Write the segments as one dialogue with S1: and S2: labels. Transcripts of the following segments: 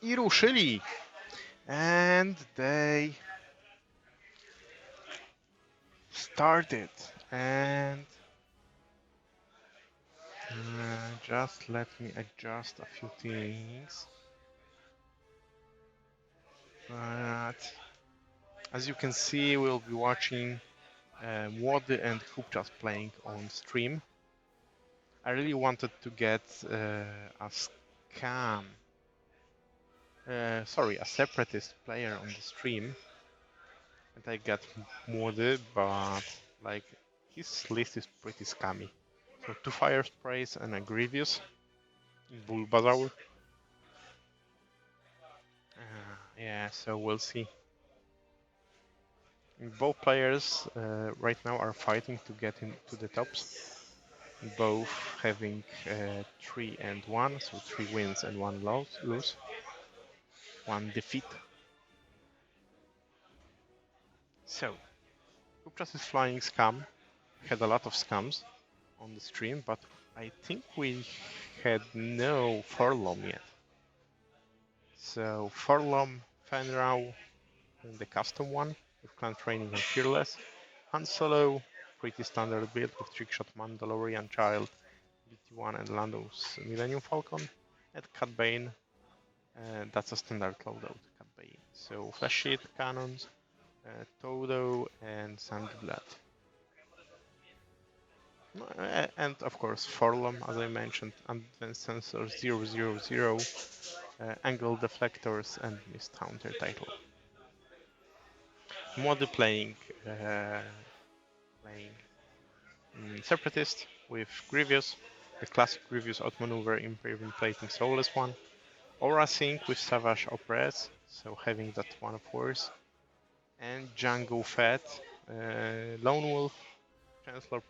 S1: I ruszyli! And they started. And just let me adjust a few things. But as you can see, we'll be watching Młody and Hubczas playing on stream. I really wanted to get a Scum, a separatist player on the stream, and I got Młody, but like his list is pretty scummy. So 2 fire sprays and a Grievous, Bulbasaur. Yeah, so we'll see. Both players right now are fighting to get into the tops. Both having 3 and 1, so 3 wins and 1 lose, 1 defeat. So, Hubczas is flying Scum. Had a lot of Scums on the stream, but I think we had no Furlong yet. So Furlong, Fenrau, the custom one with Clan Training and Fearless. Han Solo, pretty standard build with Trickshot Mandalorian Child, BT1 and Lando's Millennium Falcon. And Cat Bane, that's a standard loadout, Cat Bane. So Flash Sheet, Cannons, Todo and Sandy Blood. And of course Forlom, as I mentioned, Advanced Sensor 000, Angle Deflectors and Mist Hunter title. Młody playing Separatist with Grievous, the classic Grievous outmaneuver Imperium plating Soulless one. Aura Sync with Savage Oppress, so having that one force. And Django Fett, Lone Wolf, Chancellor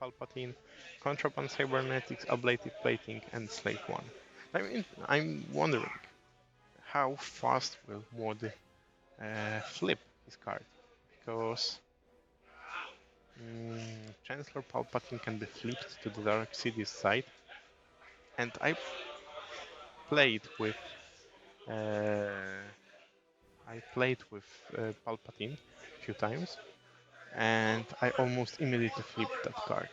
S1: Palpatine, Contraband Cybernetics, Ablative Plating, and Slate 1. I mean, I'm wondering, how fast will Młody flip his card? Because Chancellor Palpatine can be flipped to the Dark City's side, and I played with Palpatine a few times, and I almost immediately flipped that card.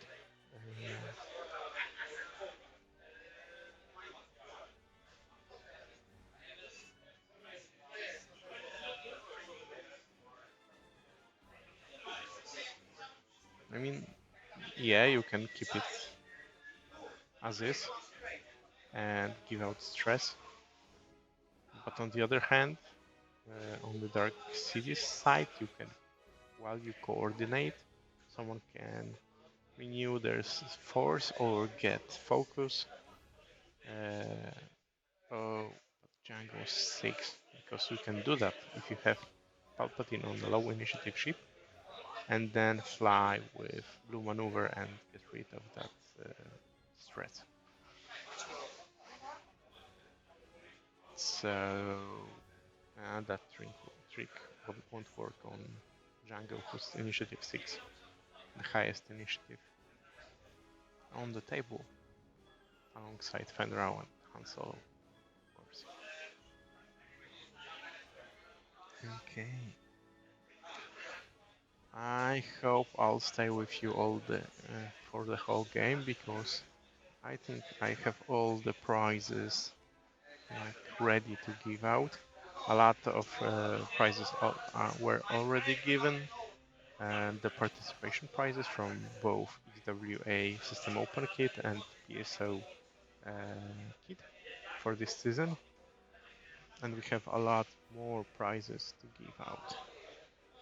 S1: I mean, yeah, you can keep it as is and give out stress, but on the other hand, on the Dark Cities side, you can, while you coordinate, someone can renew their force or get focus. Oh, Django 6, because you can do that if you have Palpatine on the low initiative ship, and then fly with Blue Maneuver and get rid of that threat. So that trick won't work on Django, who's initiative 6, the highest initiative on the table, alongside Fenrau and Han Solo, of course. Okay. I hope I'll stay with you all for the whole game, because I think I have all the prizes ready to give out. A lot of prizes were already given, and the participation prizes from both XWA System Open kit and PSO kit for this season. And we have a lot more prizes to give out.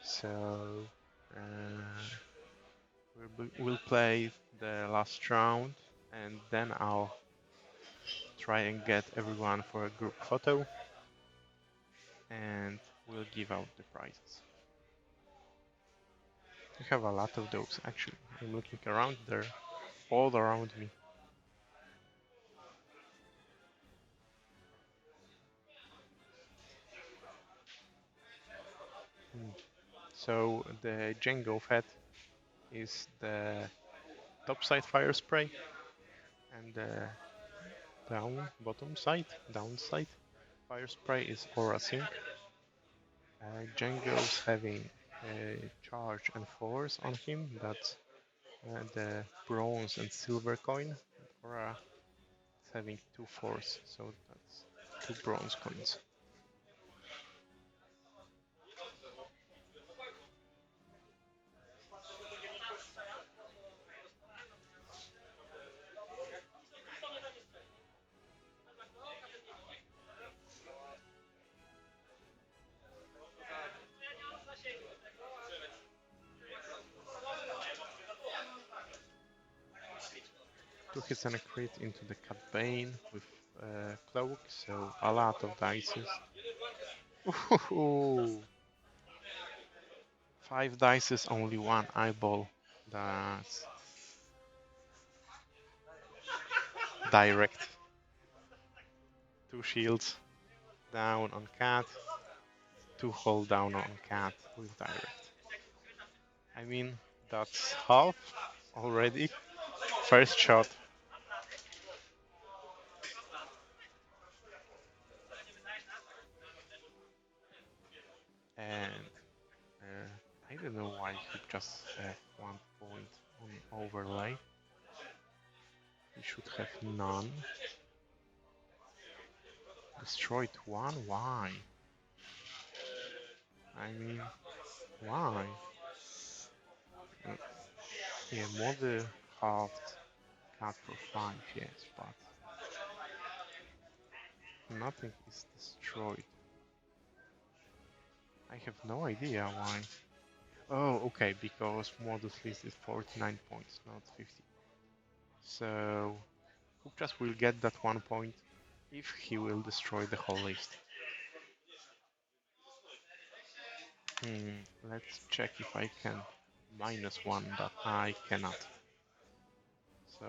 S1: So we'll play the last round, and then I'll try and get everyone for a group photo, and we'll give out the prizes. We have a lot of those, actually. I'm looking around, they're all around me. So the Django Fett is the topside fire spray, and the downside Fire Spray is Aura Sync. Django's having Charge and Force on him. That's the bronze and silver coin. Aura is having 2 Force, so that's 2 bronze coins. Two hits and a crit into the Cat Bane with Cloak, so a lot of dices. Ooh. 5 dices, only 1 eyeball. That's direct. 2 shields down on Cat, 2 hold down on Cat with direct. I mean, that's half already. First shot. And I don't know why he just have 1 point on overlay. He should have none. Destroyed 1? Why? I mean, why? Yeah, Młody halved Cat for 5, yes, but nothing is destroyed. I have no idea why. Oh, okay, because Młody's list is 49 points, not 50. So Hubczas will get that 1 point if he will destroy the whole list. Let's check if I can -1 that I cannot. So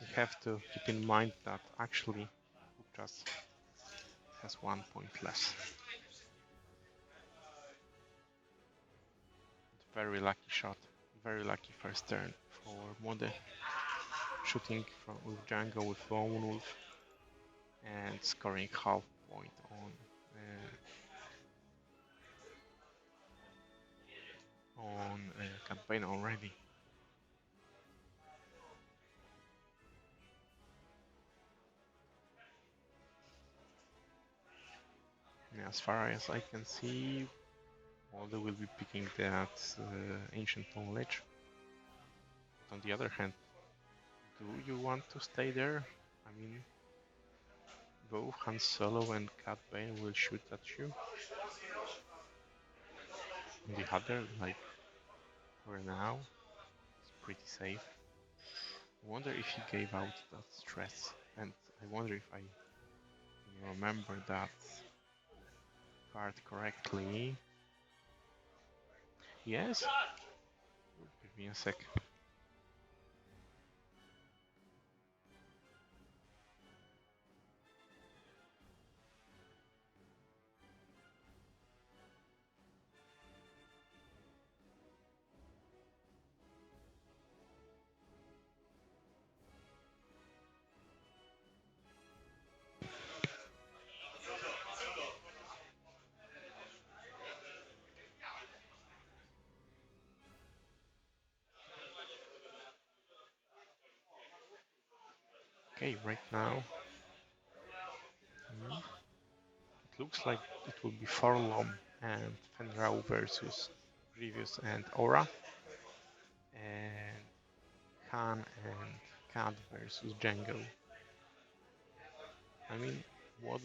S1: you have to keep in mind that actually Hubczas has 1 point less. Very lucky shot, very lucky first turn for Młody. Shooting with Django with Lone Wolf and scoring half point on campaign already. As far as I can see, Młody will be picking that ancient knowledge. But on the other hand, do you want to stay there? I mean, both Han Solo and Cat Bane will shoot at you. On the other, like, for now, it's pretty safe. I wonder if he gave out that stress, and I wonder if I remember that card correctly. Yes? Give me a sec. Okay, right now it looks like it will be Forlom and Fenrau versus Grievous and Aura, and Khan and Cat versus Django. I mean, what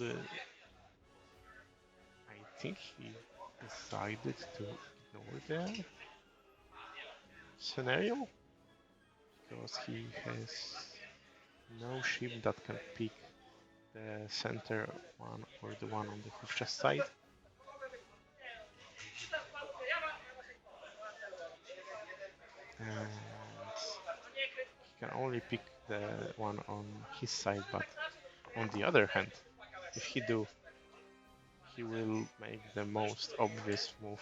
S1: I think he decided to ignore the scenario because he has no ship that can pick the center one or the one on the Hubczas side. And he can only pick the one on his side, but on the other hand, if he do, he will make the most obvious move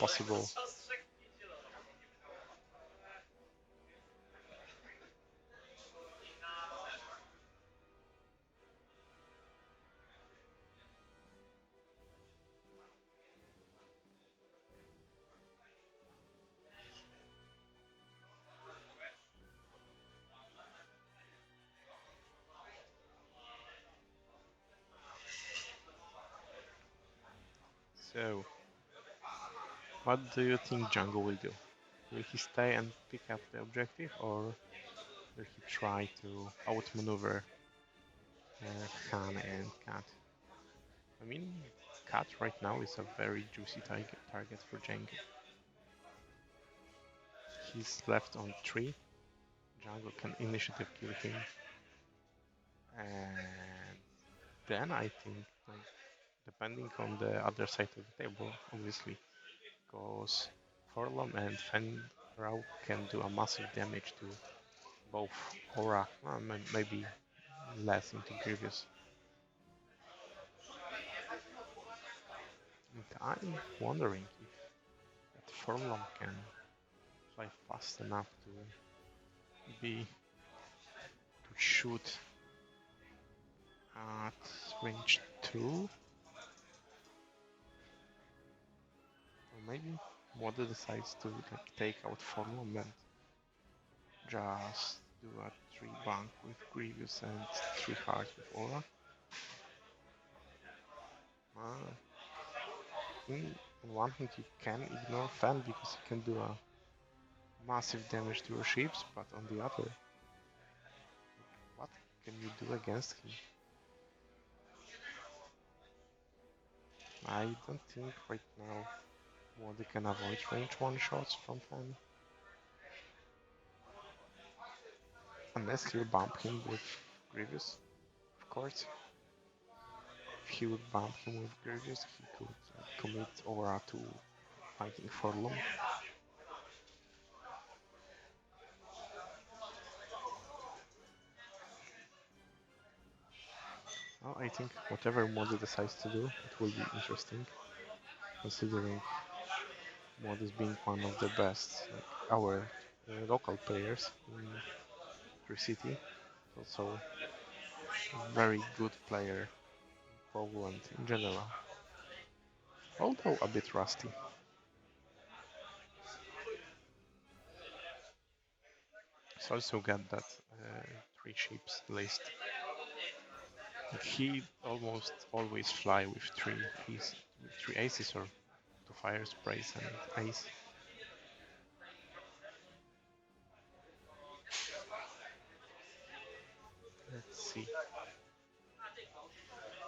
S1: possible. So, what do you think Django will do? Will he stay and pick up the objective, or will he try to outmaneuver Han and Cat? I mean, Cat right now is a very juicy target for Django. He's left on 3. Django can initiative kill him. And then I think, like, depending on the other side of the table, obviously, because Forlom and Fenrau can do a massive damage to both Aura, maybe less into Grievous. And I'm wondering if that Forlom can fly fast enough to shoot at range 2. Or maybe Młody decides to like take out Forlom and just do a 3 bank with Grievous and 3 hearts with Aura. On one hand you can ignore Fan because he can do a massive damage to your ships, but on the other, what can you do against him? I don't think right now Młody can avoid range 1 shots from Fan. Unless he'll bump him with Grievous, of course. If he would bump him with Grievous, he could commit Aura to fighting for long. Well, I think whatever Młody decides to do, it will be interesting, considering Młody is being one of the best, like our local players in City. Also, a very good player in Poland in general, although a bit rusty. He's also got that 3 ships list. Like he almost always fly with 3 aces or 2 fire sprays and ace. Let's see.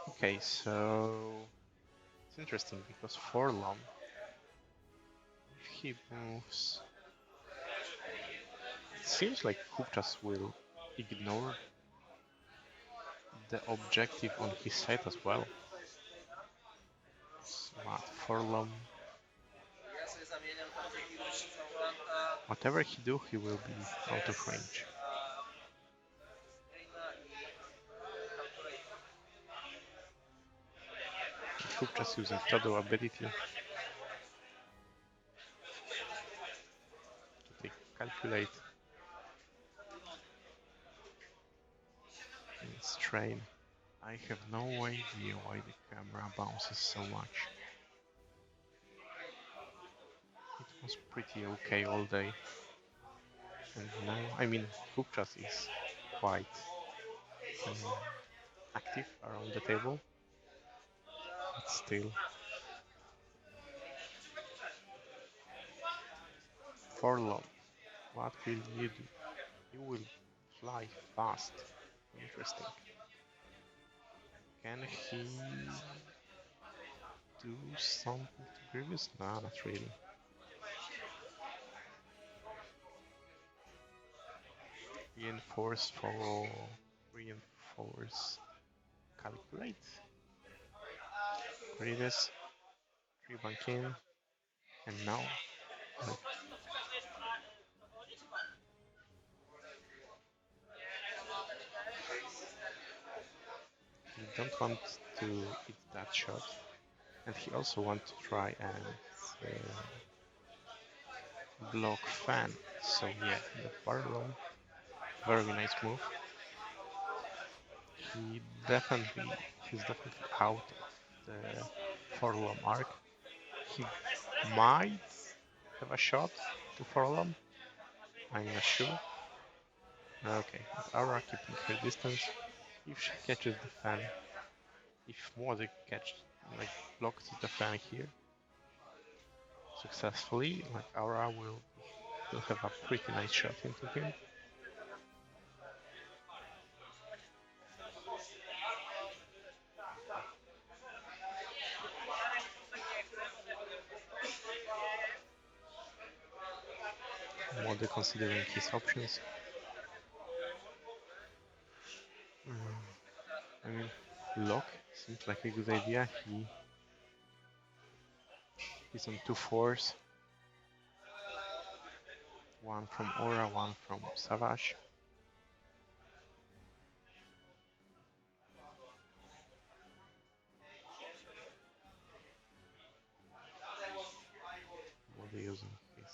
S1: Okay, so it's interesting because Forlom, if he moves, it seems like Hubczas will ignore the objective on his side as well. Smart Forlom. Whatever he do, he will be out of range. Hubczas using Todo ability to take calculate and strain. I have no idea why the camera bounces so much. It was pretty okay all day. And now, I mean, Hubczas is quite active around the table, but still. Forlom, what will you do? You will fly fast. Interesting. Can he do something to Grievous? Nah, not really. Reinforce for reinforce. Calculate. Grievous. 3 bank in. And now. Like, he don't want to eat that shot. And he also wants to try and block Fan. So yeah, the Barlow, very nice move. He's definitely out of the Forlom arc. He might have a shot to Forlom. I'm not sure. Okay, Aura keeping her distance. If she catches the Fan, if Młody like blocked the fan here successfully. Like Aura will have a pretty nice shot into him. Młody considering his options. I mean, lock seems like a good idea. He's on 2 4s. One from Aura, one from Savage. Młody using his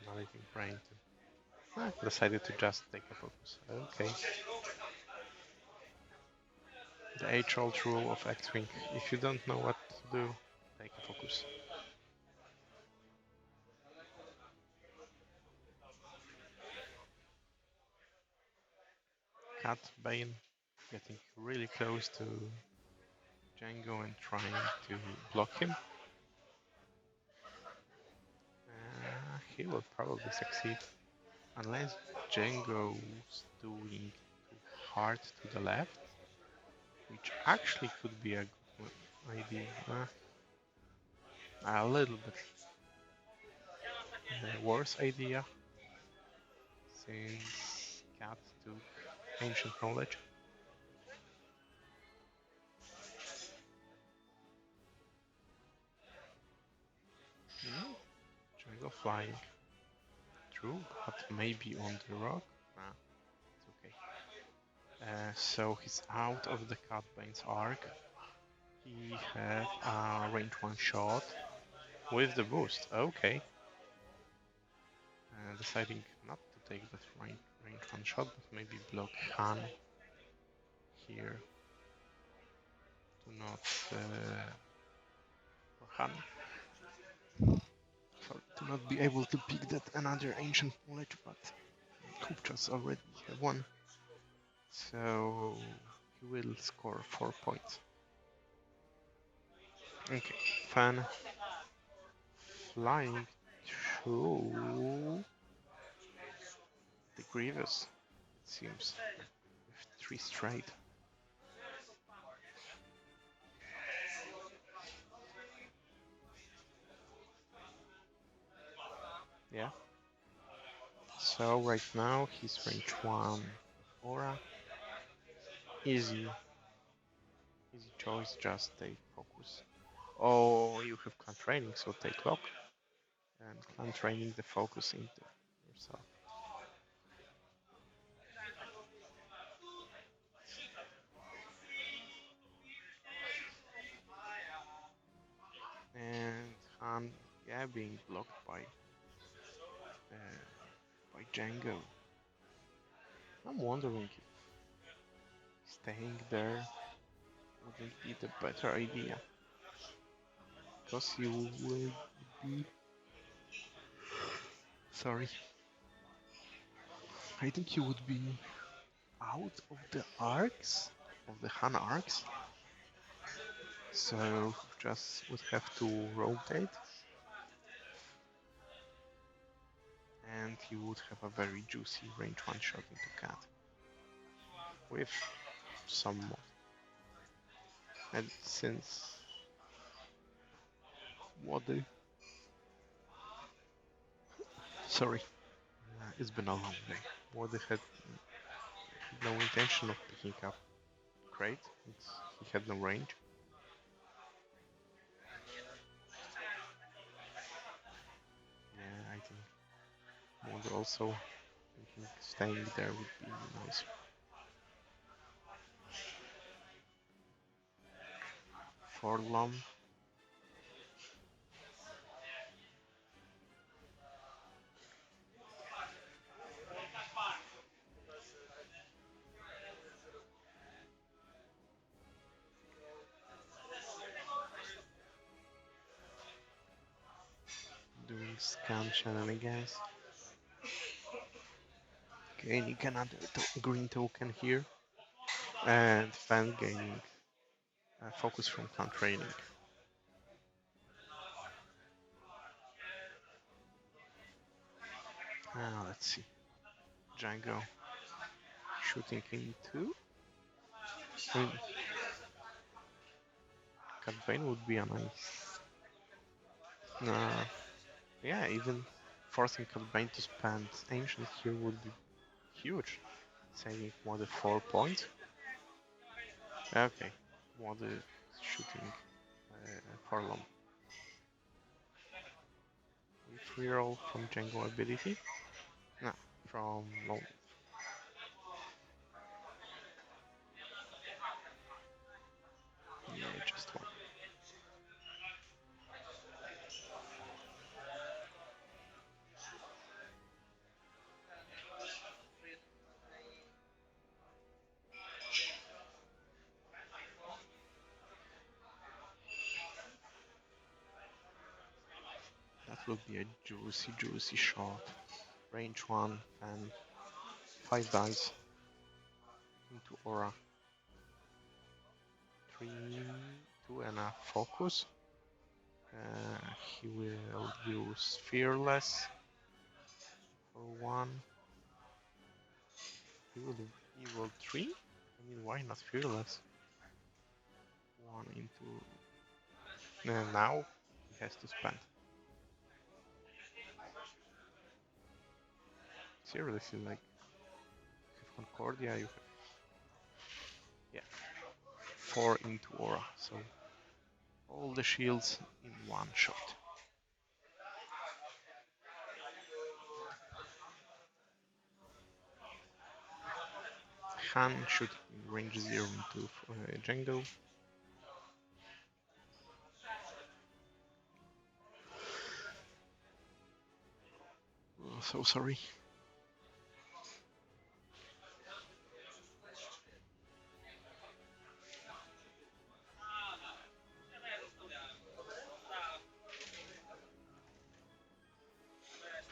S1: analytic brain to decided to just take a focus. Okay. The age-old rule of X-Wing. If you don't know what to do, take a focus. Cat Bane getting really close to Django and trying to block him. He will probably succeed unless Django's doing too hard to the left, which actually could be a good idea. A little bit worse idea since Cat took ancient knowledge. Django flying through, but maybe on the rock. Nah, it's okay. So he's out of the Cat Bane's arc. He had a range 1 shot with the boost. Okay. Deciding not to take that range 1 shot, but maybe block Han here to not Han to not be able to pick that another ancient knowledge, but Hubczas already have one, so he will score 4 points. Okay, Fan flying to the Grievous, it seems, with 3 straight. Yeah. So right now he's range 1 Aura. Easy choice, just take focus. Oh, you have clan training, so take lock. And clan training the focus into yourself. And Han, yeah, being blocked by Django. I'm wondering if staying there wouldn't be the better idea, because you will be. Sorry. I think you would be out of the arcs, of the Han arcs. So just would have to rotate. And you would have a very juicy range 1 shot into Cat. With some mod. And since Młody, sorry, it's been a long day. Młody had no intention of picking up crate. He had no range. Yeah, I think Młody also thinking staying there would be nice. Forlom. Doing Scum shenanigans. Gaining another green token here. And Fan gaining focus from clan training. Let's see. Django shooting into. I mean, Cat Bane would be a nice. Yeah, even forcing Cat Bane to spend Ancient here would be huge. Saving Młody 4 points. Okay, Młody shooting for long. Free roll from Django ability? No, from long. Yeah, just one. That will be a juicy shot. Range 1 and 5 dice into aura. 3, 2 and a focus. He will use Fearless for 1. He will evil 3? I mean, why not Fearless? 1 into... now he has to spend. Seriously, like, you have Concordia, you have... Yeah, 4 into aura, so all the shields in one shot. Han should range 0 into Django. Oh, so sorry.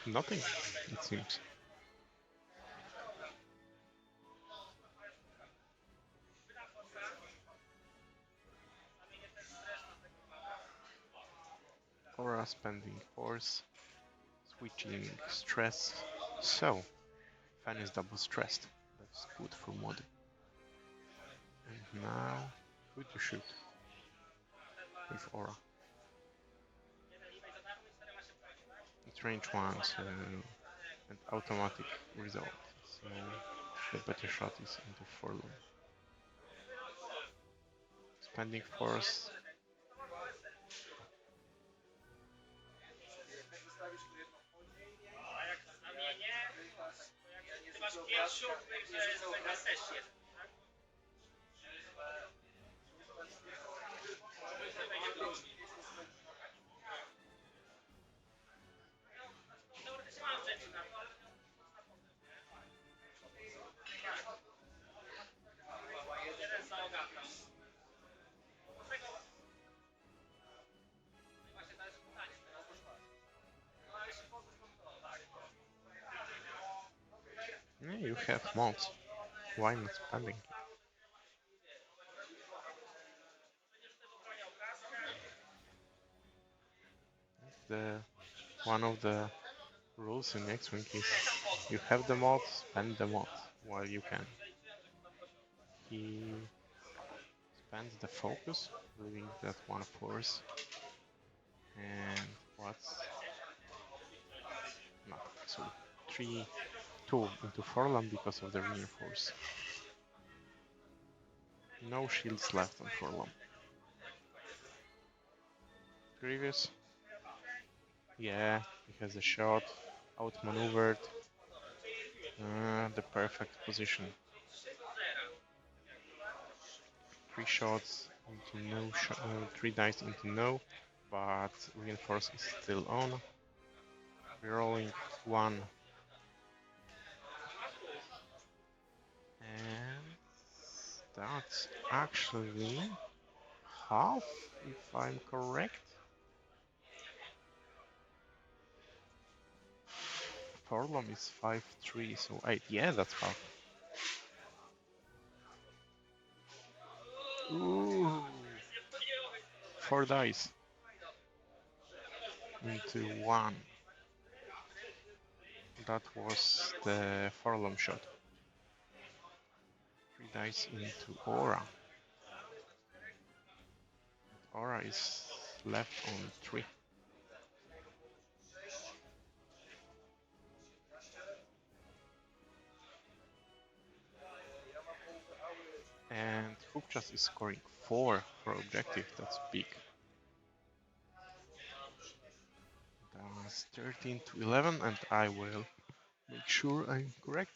S1: Nothing, it seems. Aura spending force, switching stress. So, Fan is double stressed. That's good for Młody. And now, who to shoot? With Aura. It's range 1, so an automatic result. So the better shot is into Forlorn. Spending force. Yeah, you have mods. Why not spending? The one of the rules in X-Wing is you have the mod, spend the mod while you can. He spends the focus, leaving that one force. And what's not so 2 into Forlan because of the reinforce. No shields left on Forlan. Grievous. Yeah, he has a shot, outmaneuvered. The perfect position. 3 shots into no, 3 dice into no, but reinforce is still on. Rerolling 1. And that's actually half, if I'm correct. Forlom is 5-3, so 8. Yeah, that's half. Ooh. 4 dice into 1. That was the Forlom shot. 3 dice into Aura. Aura is left on 3. And Hubczas is scoring 4 for objective, that's big. That's 13 to 11, and I will make sure I'm correct.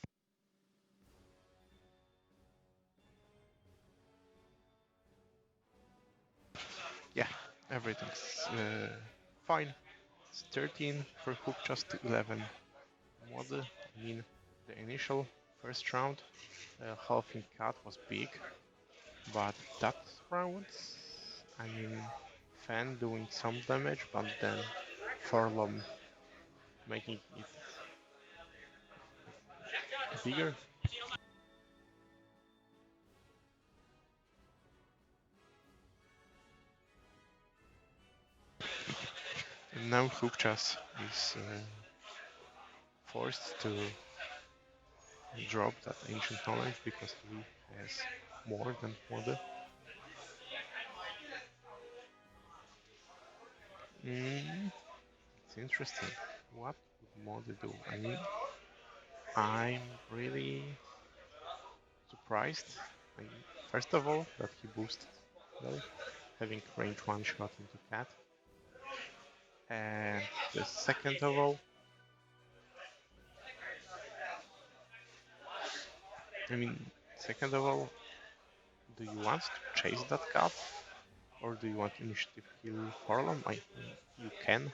S1: Yeah, everything's fine. It's 13 for Hubczas to 11 Młody. I mean, the initial first round, halving cut was big, but that round, I mean, Fan doing some damage, but then Forlom making it bigger. And now Hubczas is forced to drop that ancient knowledge because he has more than Młody. It's interesting. What would Młody do? I mean, I'm really surprised. I mean, first of all, that he boosted well, having range 1 shot into Cat. And the second of all, I mean, second of all, do you want to chase that Cat? Or do you want initiative kill Forlom? I mean, you can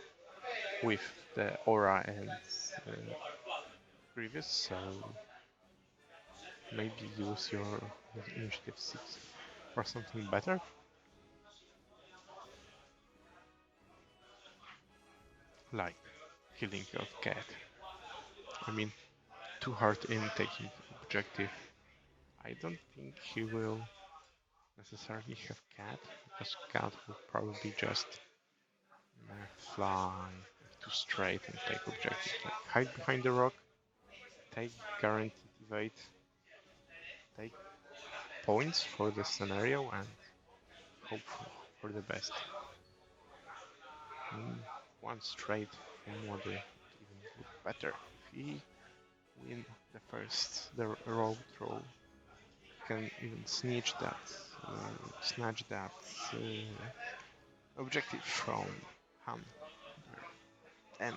S1: with the Aura and previous, so maybe use your initiative 6 for something better. Like killing your cat. I mean, too hard in taking objective. I don't think he will necessarily have cat, because cat will probably just fly too straight and take objective. Like hide behind the rock, take guaranteed evade, take points for the scenario and hope for the best. One straight from Młody even look better. If he win the road throw, can even snatch that objective from Han. And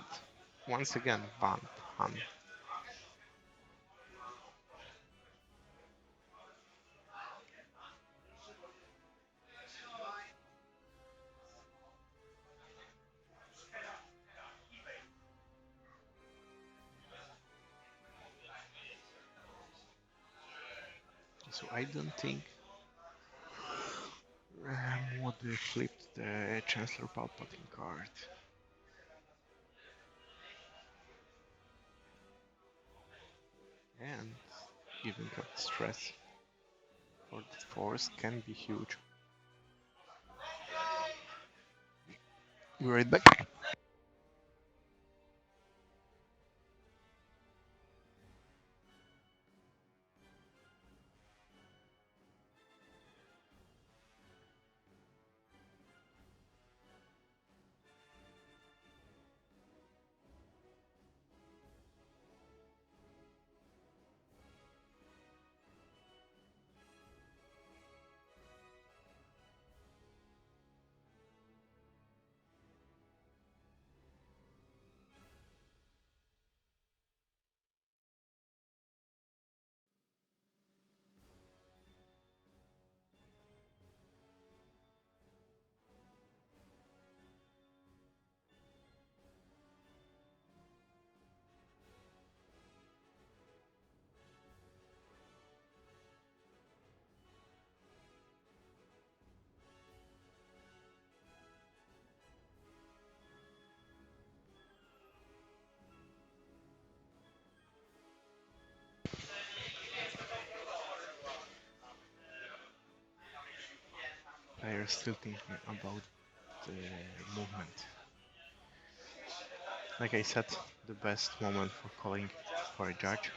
S1: once again ban Han. So I don't think Młody flipped the Chancellor Palpatine card. And giving up stress for the force can be huge. Be right back. Players still thinking about the movement. Like I said, the best moment for calling for a judge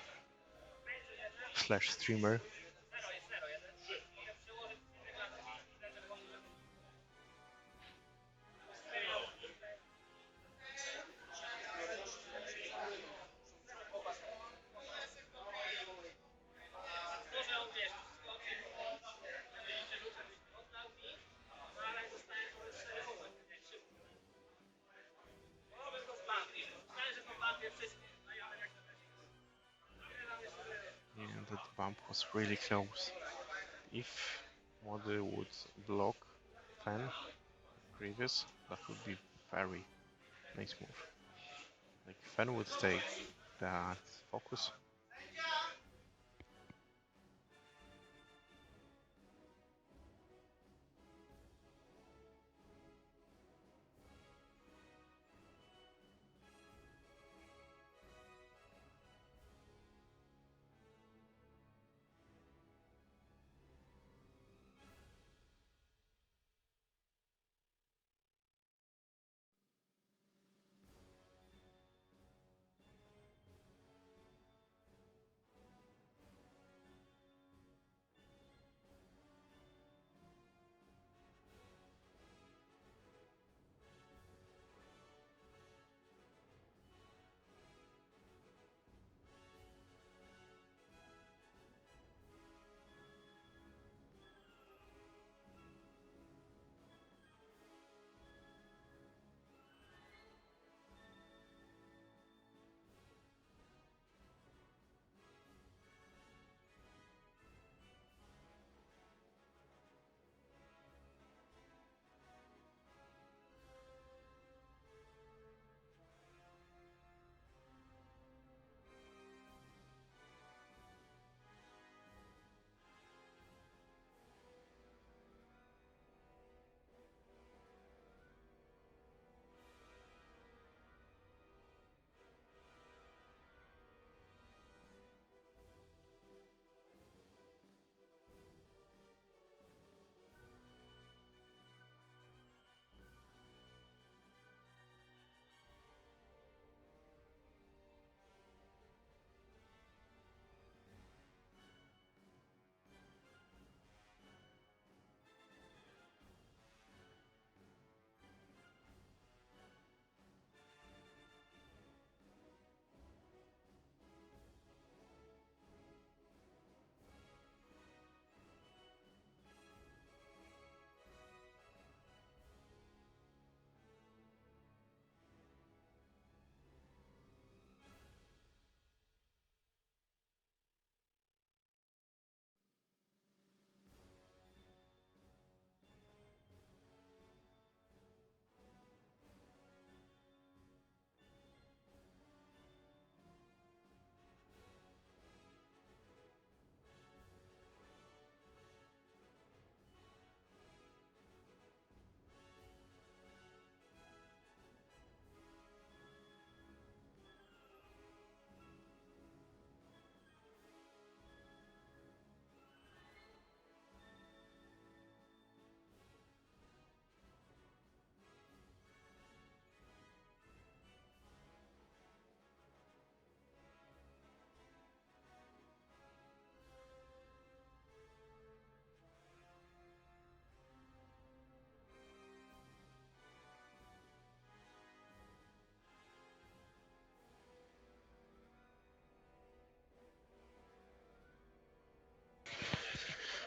S1: slash streamer. Yeah, that bump was really close. If Młody would block Fen previous, that would be very nice move. Like Fen would take that focus.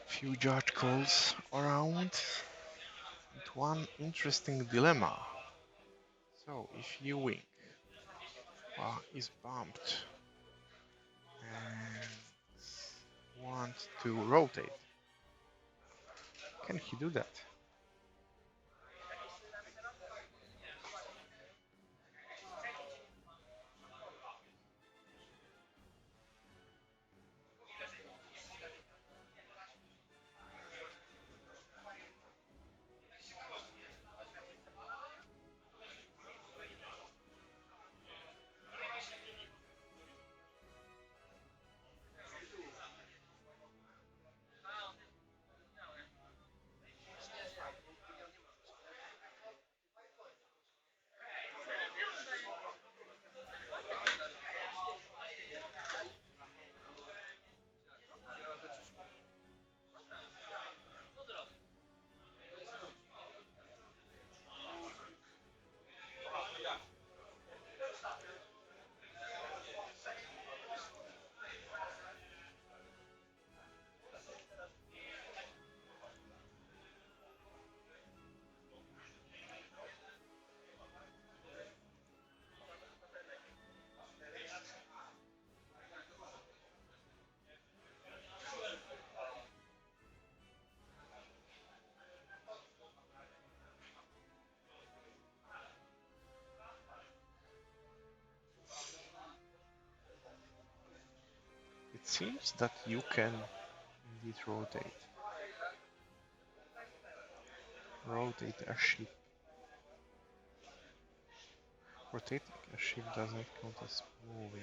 S1: Few judge calls around, and one interesting dilemma. So if you win is bumped and want to rotate, can he do that? seems that you can indeed rotate. Rotate a ship. Rotating a ship doesn't count as moving.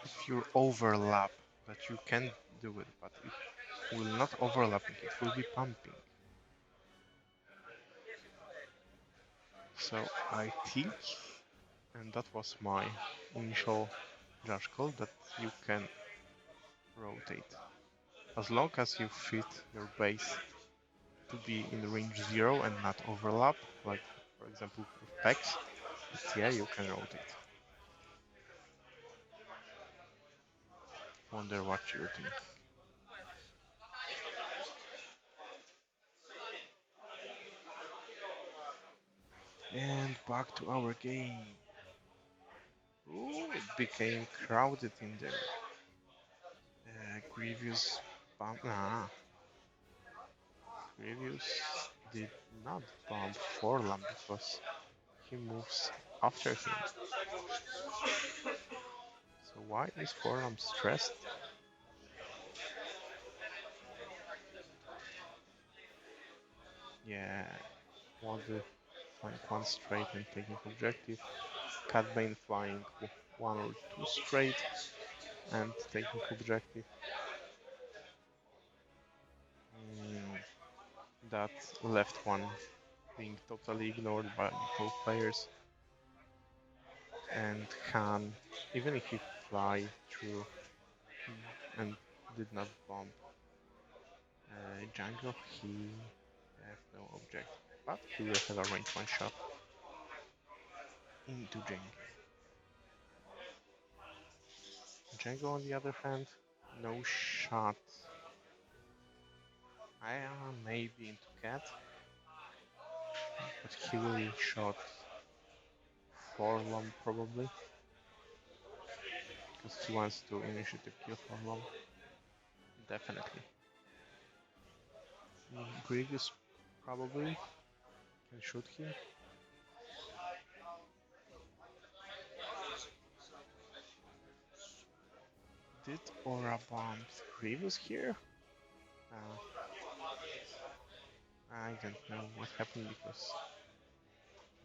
S1: If you overlap, that you can do it, but it will not overlapping, it will be pumping. So I think, and that was my initial judge call, that you can rotate. As long as you fit your base to be in range 0 and not overlap, like for example with packs, yeah, you can rotate. Wonder what you think. And back to our game. Ooh, it became crowded in there. Grievous bump. Nah, Grievous did not bump Forlam because he moves after him. So why is Forlam stressed? Yeah, Młody flying one straight and taking objective. Catbane flying one or two straight and taking objective. That left one being totally ignored by both players. And Han, even if he fly through and did not bomb Django, he has no objective. But he will have a range one shot into Django. Django, on the other hand, no shot. I am maybe into Cat, but he will shot Forlom probably, because he wants to initiative kill Forlom. Definitely. Grievous probably can shoot him. Did Aura bomb Grievous here? I don't know what happened because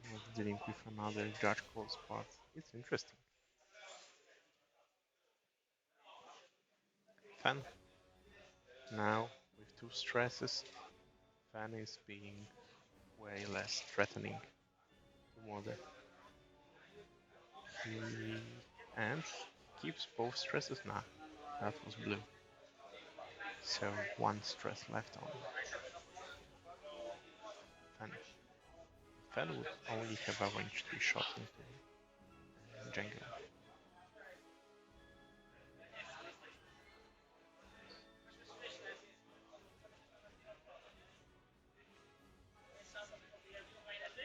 S1: I was dealing with another judge call spot. It's interesting. Fan. Now, with two stresses, Fan is being way less threatening to Mother. He and keeps both stresses. Nah, that was blue. So one stress left on Fan. Fan would only have a range 3 shot into Django.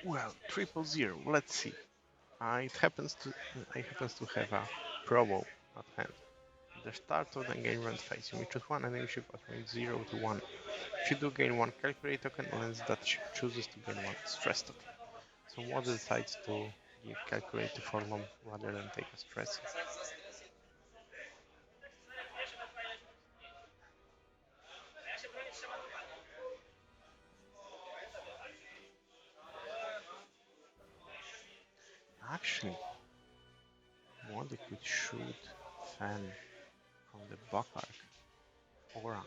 S1: Well, 000. Let's see. It happens to have a promo at hand. The start of the game run phase, you may choose one enemy ship at range 0 to 1. If you do gain one calculate token, unless that ship chooses to gain one stress token. So Młody decides to give calculate to Forlom rather than take a stress. Actually, Młody could shoot Fan from the back arc aura,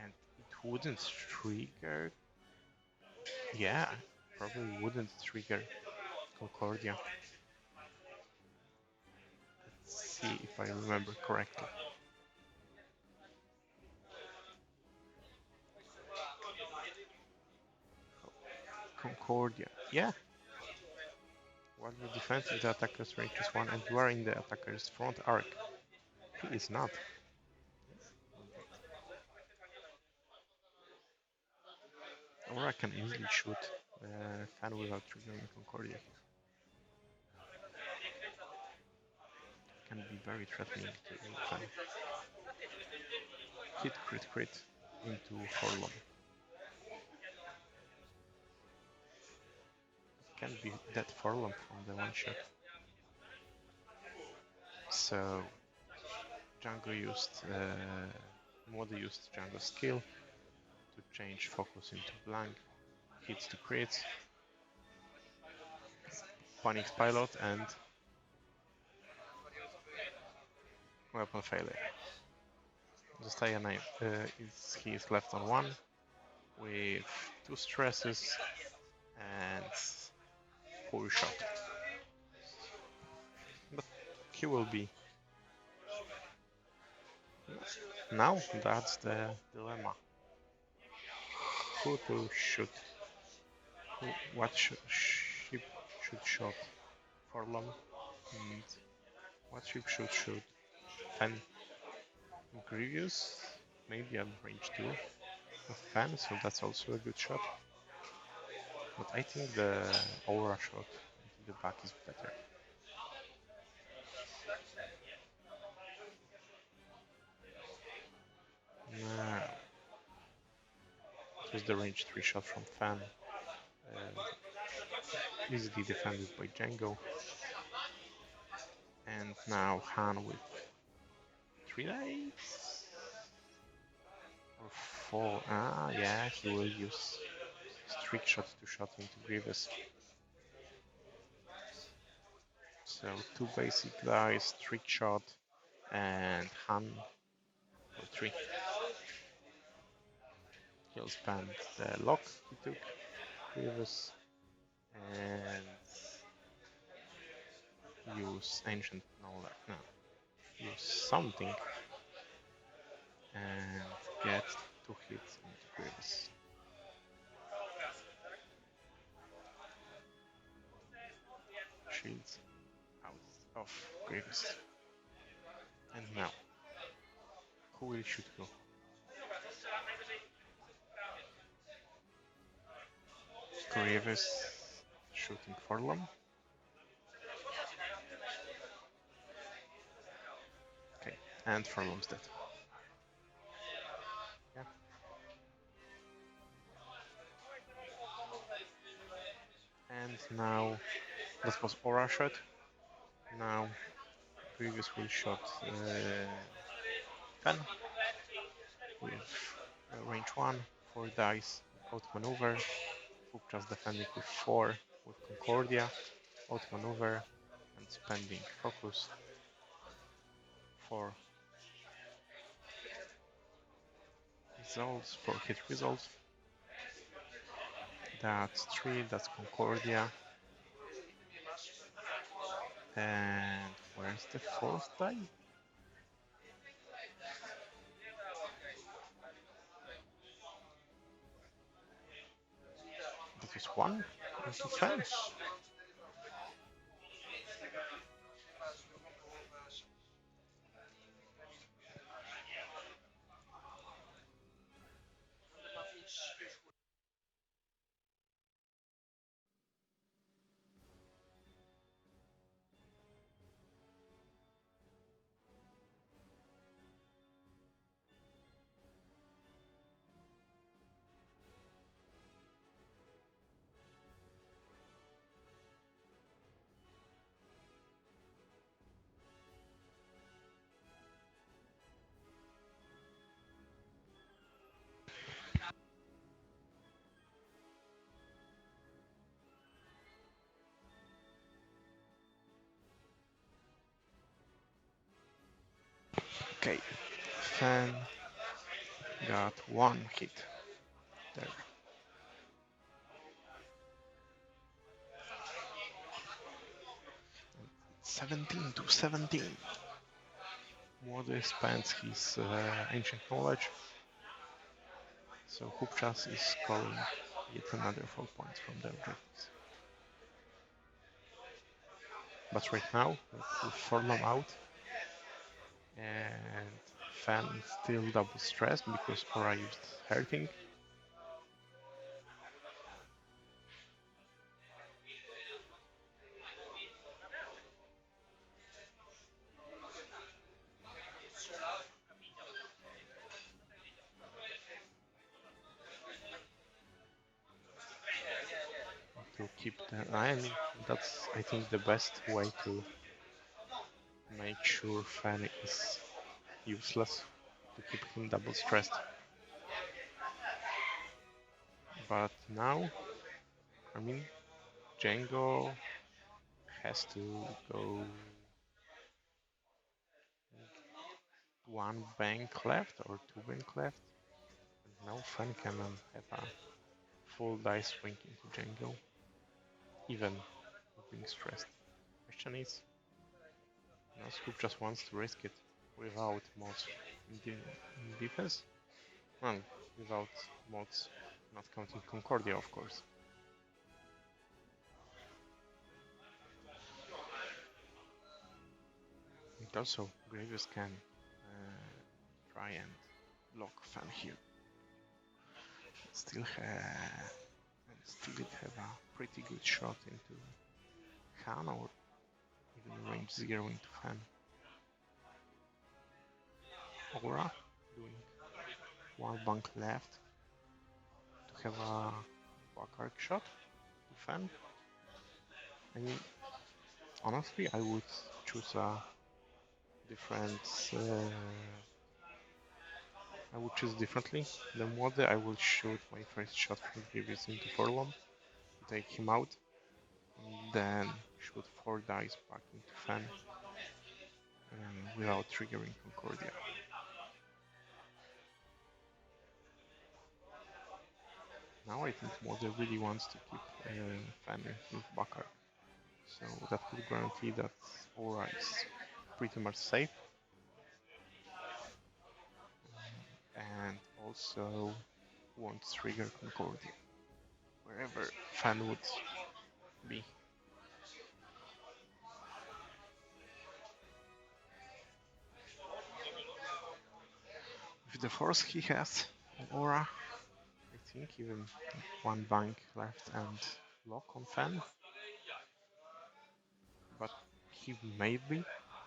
S1: and it wouldn't trigger. Yeah, probably wouldn't trigger Concordia. Let's see if I remember correctly. Concordia. Yeah. While the defense is the attacker's range is 1 and you are in the attacker's front arc. He is not. Or I can easily shoot Fan without triggering Concordia here. can be very threatening to Fan. Hit crit into Forlom. Can be dead Forlom from the one shot. So Django used Młody used Django's skill to change focus into blank, hits to crits, panics pilot, and weapon failure. Zostaje he is left on one with 2 stresses and poor shot. But he will be. Now that's the dilemma. Who to shoot? What ship should shoot? Forlom and what ship should shoot? Fen. Grievous, maybe at range 2 of Fen, so that's also a good shot. But I think the aura shot into the back is better. Now, it was the range 3 shot from Fen. Easily defended by Django. And now Han with 3 dice? Or 4? Ah, yeah, he will use Trick Shot to shot into Grievous. So 2 basic dice, Trick Shot, and Han for 3. He'll spend the lock he took, Grievous, and use Ancient Knowledge. No, use something and get 2 hits into Grievous. Shields out of Grievous. And now, who will shoot who? Grievous shooting Forlom. Okay, and Forlom's dead. Yeah. And now, that was Aura shot. Now, Grievous will shot Fen with range 1, 4 dice, outmaneuver. Hubczas defending with 4 with Concordia, outmaneuver, and spending focus for results, for hit results. That's 3, that's Concordia. And where's the 4th die? That was 1 into Fen. Okay, Fen got 1 hit there. 17 to 17. Młody spends his ancient knowledge, so Hubczas is scoring yet another 4 points from the objectives. But right now, with Forlom out, and Fen still double stressed because Aura used hurting. to keep the line. That's, I think, the best way to make sure Fan is useless, to keep him double stressed. But now, I mean, Django has to go one bank left or two bank left. And now Fan can have a full dice swing into Django, even being stressed. Question is, now Scoop just wants to risk it without mods in defense. Well, without mods, not counting Concordia, of course. And also, Gravius can try and block Fan here. Still have a pretty good shot into Han or even range 0 into Fan. Aura doing one bank left to have a back arc shot to Fan. I mean, honestly, I would choose a different. I would choose differently. The Młody, I will shoot my first shot from previous into Forlom to take him out, and then shoot 4 dice back into Fan without triggering Concordia. Now I think Młody really wants to keep Fan in his backer, so that could guarantee that Aura is pretty much safe. And also won't trigger Concordia wherever Fan would be. With the force he has, Aura, I think even one bank left and lock on Fan. But he may be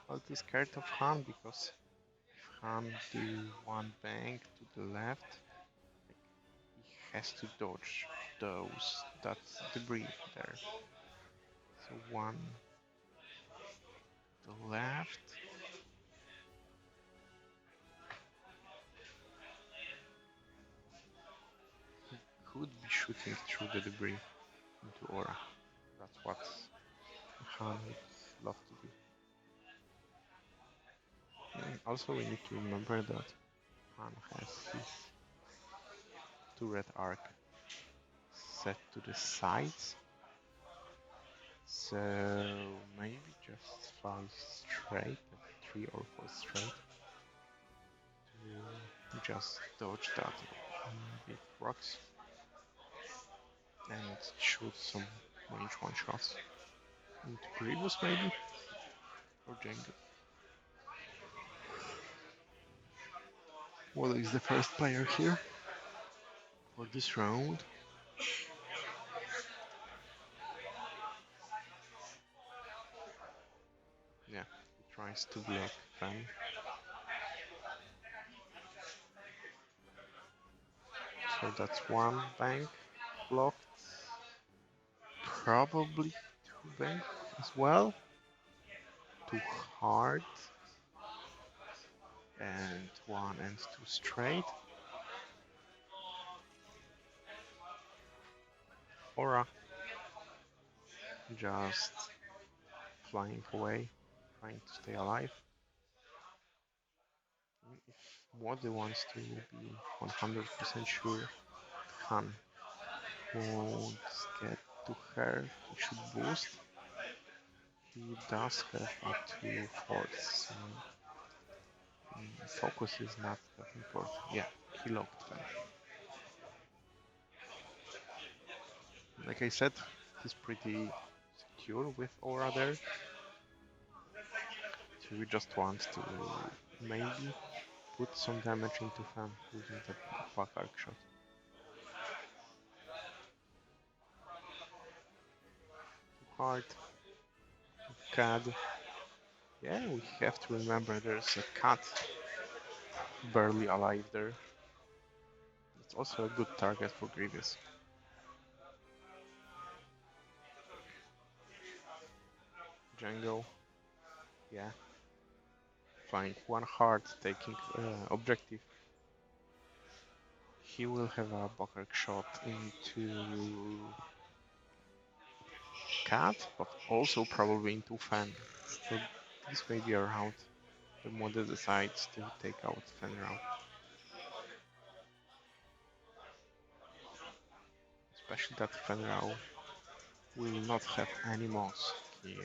S1: a little scared of Han, because if Han do one bank to the left, he has to dodge that debris there. So one to the left. He could be shooting through the debris into Aura. That's what Han would love to do. And also we need to remember that Han has his turret arc set to the sides, so maybe just 5 straight, 3 or 4 straight, to just dodge that big rocks and shoot some range 1 shots into Grievous maybe, or Django. Młody is the first player here for this round. Yeah, he tries to block Fan. So that's one bank blocked. Probably 2 bank as well. Too hard. And 1 and 2 straight. Aura just flying away, trying to stay alive. If Młody wants to be 100% sure Han won't get to her, he should boost. He does have up to 4s, so focus is not that important. Yeah, he locked them. Like I said, he's pretty secure with Aura there. So we just want to maybe put some damage into Fan using the back arc shot. Too hard. CAD. Yeah, we have to remember there's a cat barely alive there. It's also a good target for Grievous. Jungle. Yeah. Flying one hard, taking objective. He will have a bucker shot into Cat, but also probably into Fan. So this may be a route the Młody decides to take out Fan route. Especially that Fan route will not have any moss here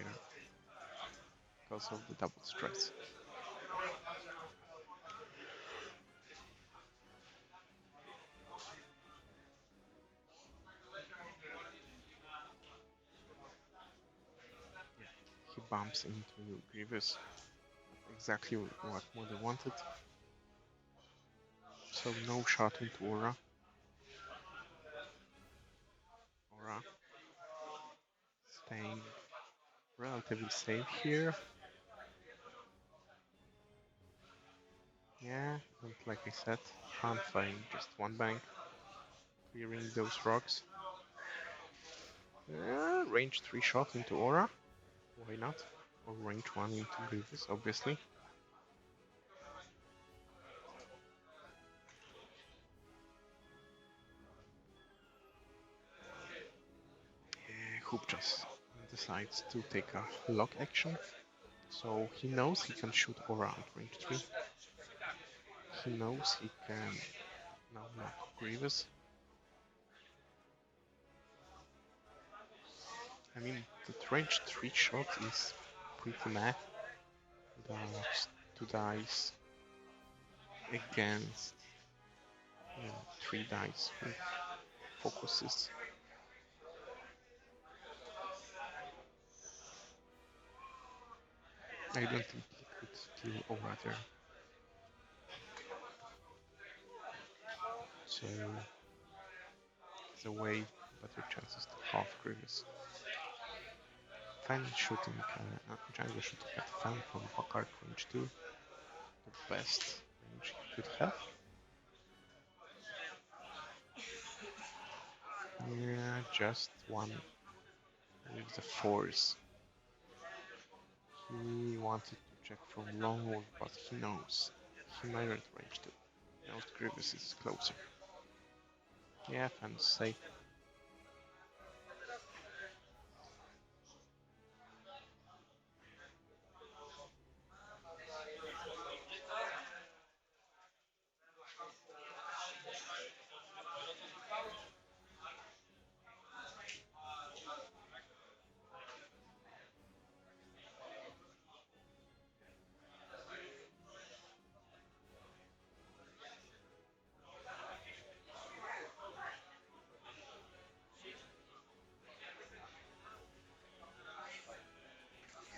S1: because of the double stress. Yeah, he bumps into Grievous. Exactly what Młody wanted. So no shot into Aura. Aura staying relatively safe here. Yeah, and like I said, I'm flying just one bank, clearing those rocks. Range 3 shot into Aura. Why not? Or range 1 into Grievous, obviously. Hubczas decides to take a lock action. So he knows he can shoot Aura at range 3. He knows he can now lock Grievous. I mean, the range 3 shot is pretty mad. That's 2 dice against 3 dice with focuses. I don't think he could kill Aura there. So there's a way better chances to half Grievous. Fan shooting, jungle shooting at Fan from Bacard range 2. The best range he could have. Yeah, just one with the force. He wanted to check from long wolf, but he knows he might not range 2. Now Grievous is closer. Yeah, Fan's safe.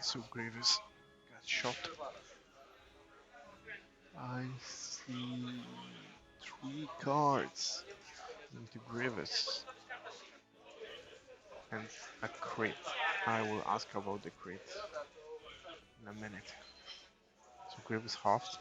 S1: So Grievous got shot. I see 3 cards into Grievous and a crit. I will ask about the crit in a minute. So Grievous halved.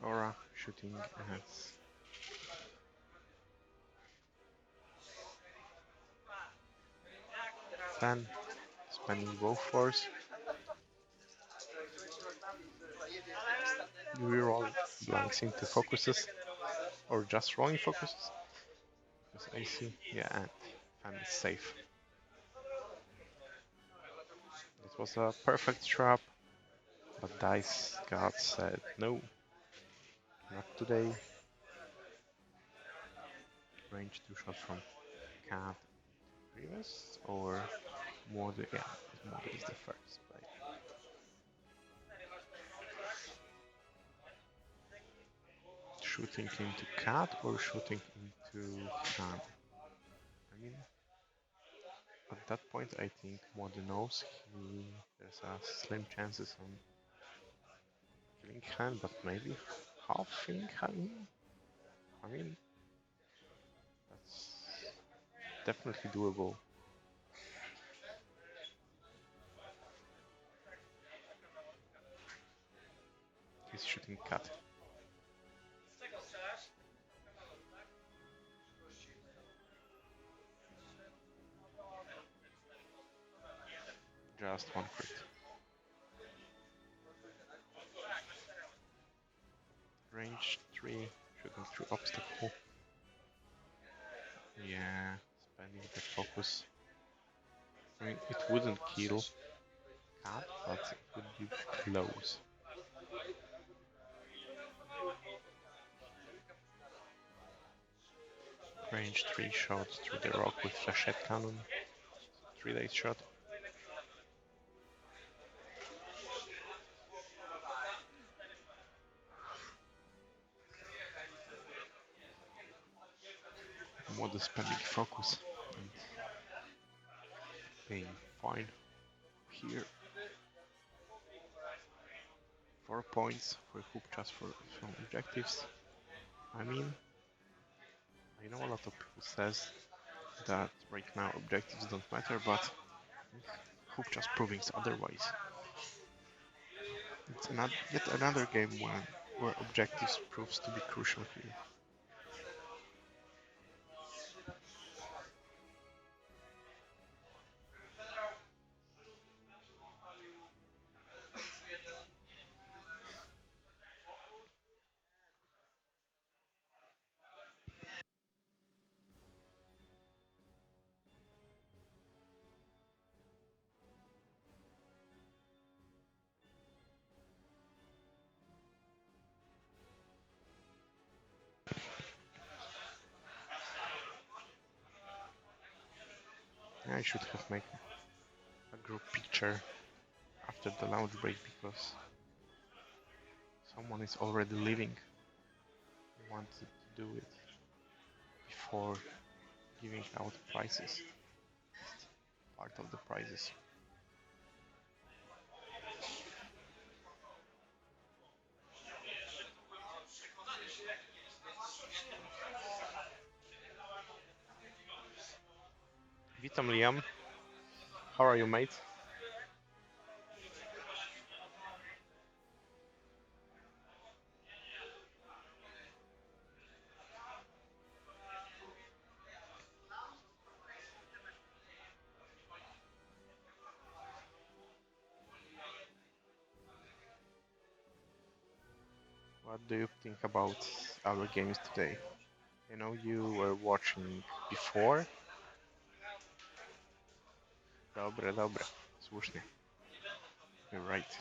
S1: Aura shooting at Fan, spending both force. Reroll blanks into focuses, or just rolling focuses. Because I see, yeah, and Fan is safe. It was a perfect trap, but Dice God said no, not today. Range 2 shot from Cat Grievous or Młody, yeah, Młody is the first play. Shooting into Cat or shooting into Cat? I mean, at that point I think Młody knows there's a slim chances on killing Han, but maybe half killing Han? I mean, that's definitely doable. shooting cut. Just one crit. Range 3, shooting through obstacle. Yeah, spending the focus. I mean, it wouldn't kill cat, but it would be close. Range 3 shots through the rock with flechette cannon. 3 days shot. Młody spending focus and being fine here. 4 points for Hubczas from objectives. I mean, I know a lot of people says that right now objectives don't matter, but Hubczas proving otherwise. It's yet another game where objectives proves to be crucial here. I should have made a group picture after the lounge break because someone is already leaving. Wanted to do it before giving out prizes. Part of the prizes. Witam Liam. How are you, mate? What do you think about our games today? I know you were watching before. Dobre, dobre. Słusznie. You're right.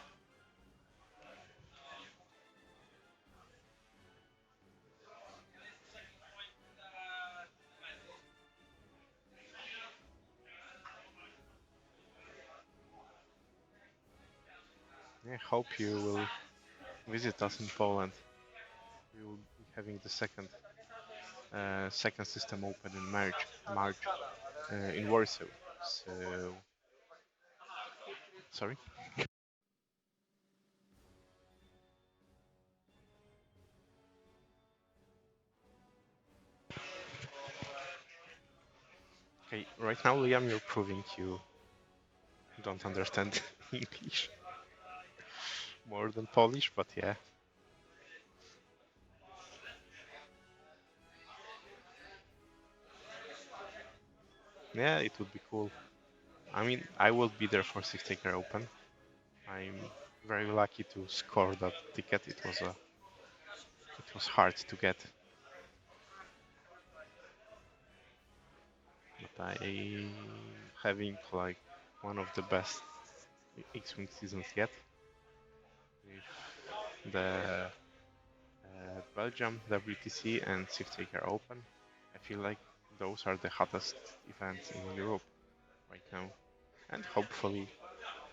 S1: I hope you will visit us in Poland. We will be having the second system open in March in Warsaw. So, sorry. Okay, right now, Liam, you're proving you don't understand English more than Polish, but yeah. Yeah, it would be cool. I mean, I will be there for Six Taker Open. I'm very lucky to score that ticket. It was hard to get, but I having like one of the best X-wing seasons yet with the Belgium WTC and Six Taker Open. I feel like those are the hottest events in Europe right now, and hopefully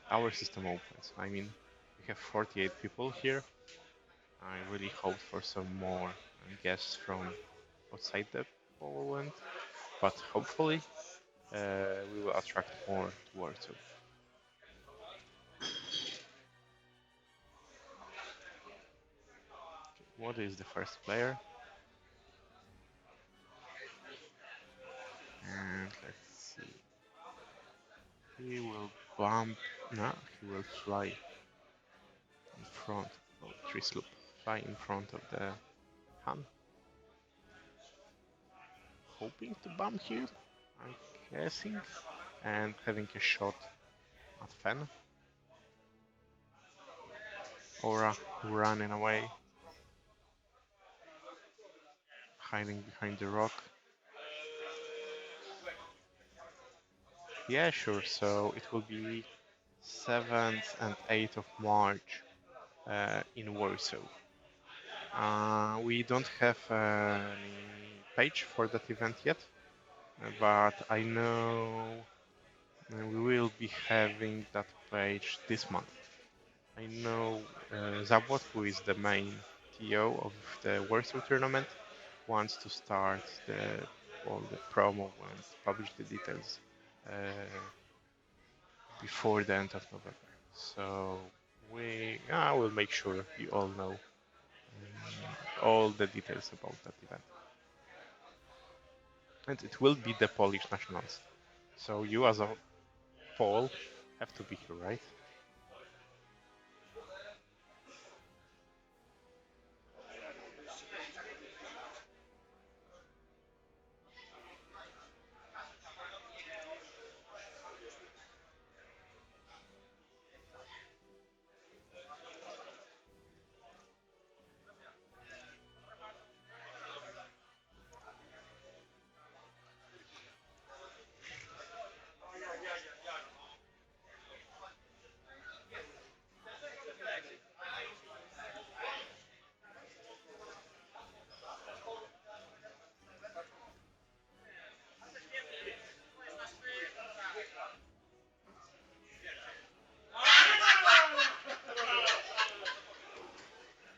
S1: our system opens. I mean, we have 48 people here. I really hope for some more guests from outside the Poland, but hopefully we will attract more towards it. What is the first player? And let's see. He will bump. No, he will fly in front of tree sloop. fly in front of the Han, hoping to bomb here, I'm guessing, and having a shot at Fen. Aura running away, hiding behind the rock. Yeah, sure. So it will be 7th and 8th of March in Warsaw. We don't have any page for that event yet, but I know we will be having that page this month. I know Zabot, who is the main TO of the Warsaw tournament, wants to start all the promo and publish the details before the end of November. So I will make sure you all know all the details about that event. And it will be the Polish nationals. So you as a Pole have to be here, right?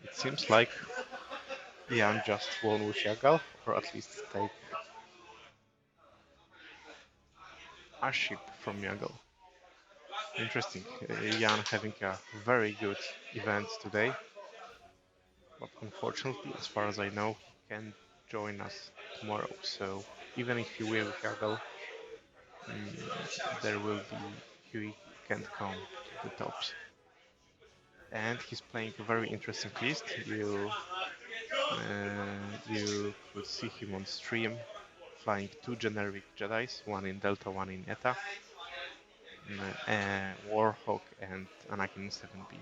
S1: It seems like Jan just won with Yagal, or at least take a ship from Yagal. Interesting. Jan having a very good event today, but unfortunately, as far as I know, he can't join us tomorrow. So even if he will Yagal, there will be he can't come to the tops. And he's playing a very interesting list. You could see him on stream flying two generic Jedi's, one in Delta, one in Eta, Warhawk and Anakin 7B.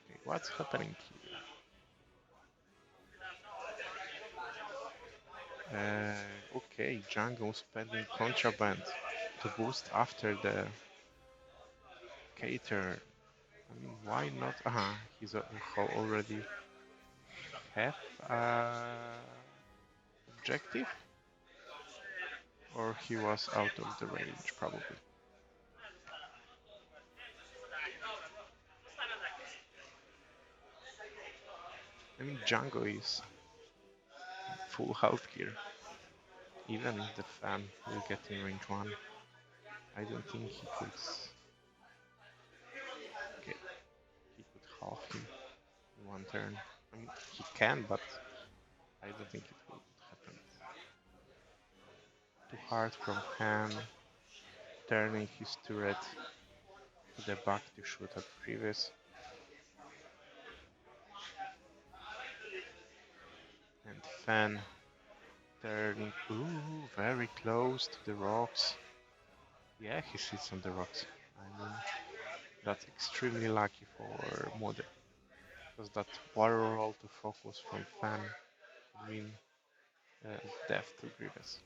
S1: Okay, what's happening here? Okay, Django spending contraband to boost after the cater. I mean, why not? He's already have objective, or he was out of the range probably. I mean, Django is full health gear. Even if the fan will get in range 1, I don't think he could. Okay, he could half him in one turn. I mean, he can, but I don't think it will happen. Too hard from Han, turning his turret to the back to shoot at previous. And Fan turning, very close to the rocks. Yeah, he sits on the rocks. I mean, that's extremely lucky for Młody. Because that water roll to focus from Fan would mean death to Grievous.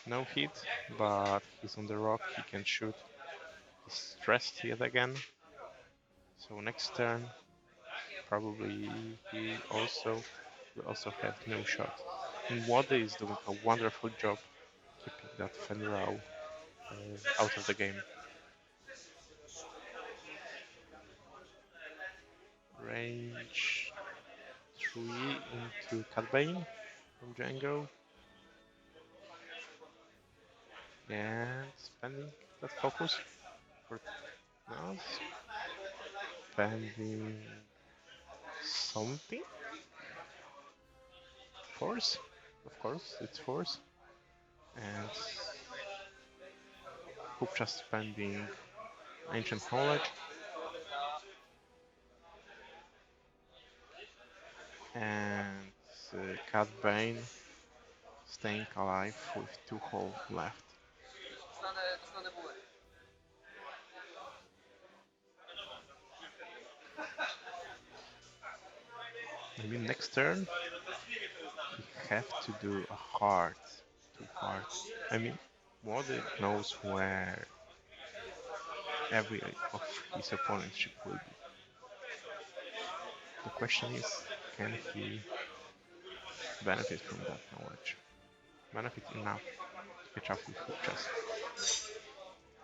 S1: No hit, but he's on the rock, he can shoot. He's stressed yet again. So next turn, probably he will also have no shot. And Młody is doing a wonderful job keeping that Fenrau out of the game. Range 3 into Cat Bane from Django. And spending that focus for now. Spending something. Force, of course, it's force. And Hubczas spending ancient knowledge. and Cat Bane staying alive with 2 holes left. Maybe next turn we have to do a hard, 2 hard. I mean, Młody knows where every of his opponent's ship will be. The question is, can he benefit from that knowledge? Benefit enough to catch up with Hubczas.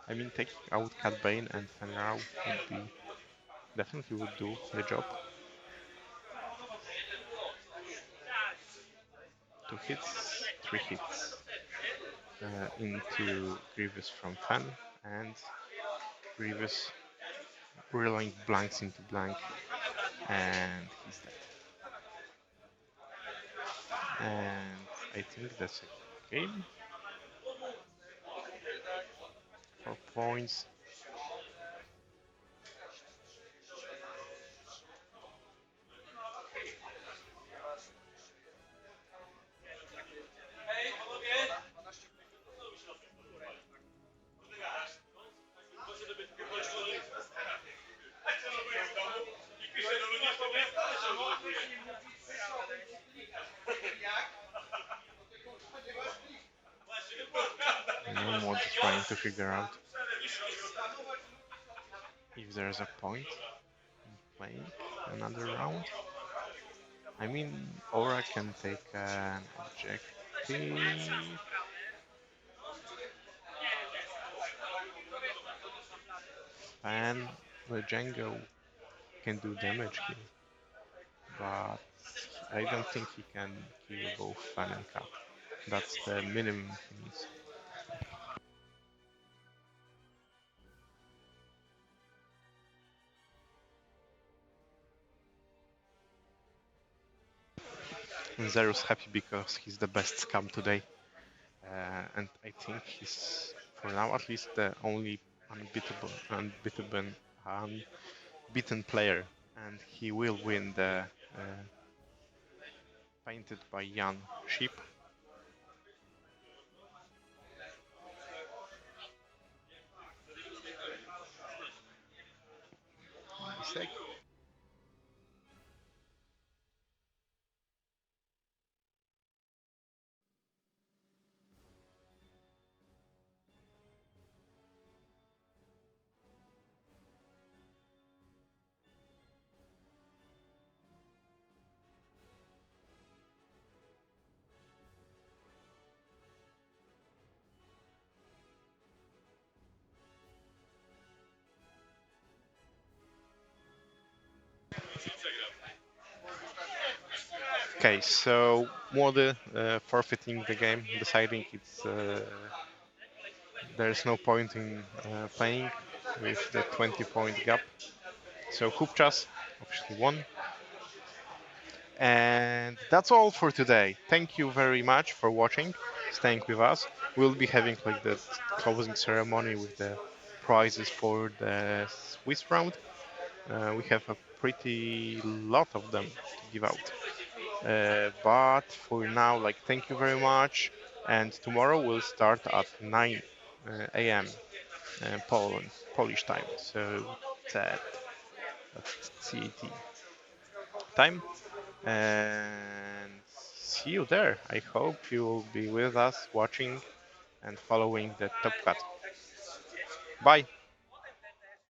S1: I mean, taking out Cat Bane and Fenrau would be definitely would do the job. 2 hits, 3 hits into Grievous from Fen, and Grievous relaying blanks into blank, and he's dead. And I think that's a game. 4 points. No more trying to figure out if there's a point in playing another round. I mean, Aura can take an objective. And the Django can do damage here, but I don't think he can kill both Fan and Cap. That's the minimum he needs. And Zero's happy because he's the best Scum today. And I think he's, for now at least, the only unbeaten player. And he will win the painted by Jan ship. Okay, so Młody forfeiting the game, deciding there's no point in playing with the 20-point gap. So Hubczas officially won. And that's all for today. Thank you very much for watching, staying with us. We'll be having like the closing ceremony with the prizes for the Swiss round. We have a pretty lot of them to give out. But for now, like, thank you very much. And tomorrow we'll start at 9 a.m. Polish time. So that's CET time. And see you there. I hope you will be with us watching and following the Top Cut. Bye.